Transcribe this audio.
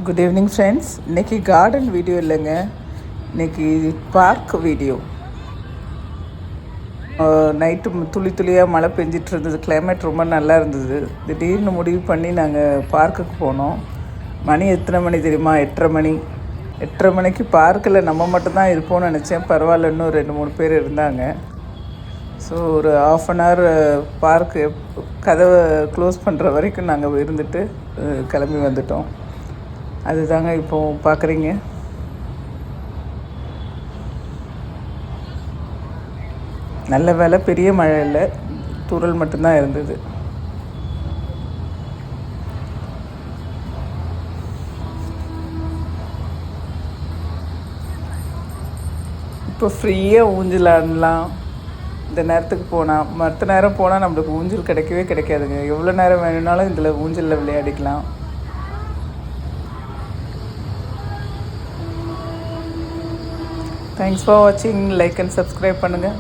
Good evening friends. இன்றைக்கி garden video இல்லைங்க, இன்றைக்கி பார்க் வீடியோ. நைட்டு துளி துளியாக மழை பெஞ்சிட்டு இருந்தது, கிளைமேட் ரொம்ப நல்லா இருந்தது. திடீர்னு முடிவு பண்ணி நாங்கள் பார்க்குக்கு போனோம். மணி எத்தனை மணி தெரியுமா? 8:30 மணி. 8:30 மணிக்கு பார்க்கில் நம்ம மட்டும்தான் இருப்போம்னு நினச்சேன். பரவாயில்ல, இன்னும் 2-3 பேர் இருந்தாங்க. ஸோ ஒரு ½ அன் ஹவர் பார்க்கு கதவை க்ளோஸ் பண்ணுற வரைக்கும் நாங்கள் இருந்துட்டு கிளம்பி வந்துட்டோம். அதுதாங்க இப்போது பார்க்குறீங்க. நல்ல வேலை, பெரிய மழை இல்லை, தூறல் மட்டும்தான் இருந்தது. இப்போ ஃப்ரீயாக ஊஞ்சல் ஆடலாம். இந்த நேரத்துக்கு போனால், மற்ற நேரம் போனால் நம்மளுக்கு ஊஞ்சல் கிடைக்கவே கிடைக்காதுங்க. எவ்வளோ நேரம் வேணும்னாலும் இதில் ஊஞ்சலில் விளையாடிக்கலாம். தேங்க்ஸ் ஃபார் வாட்சிங். லைக் அண்ட் சப்ஸ்கிரைப் பண்ணுங்கள்.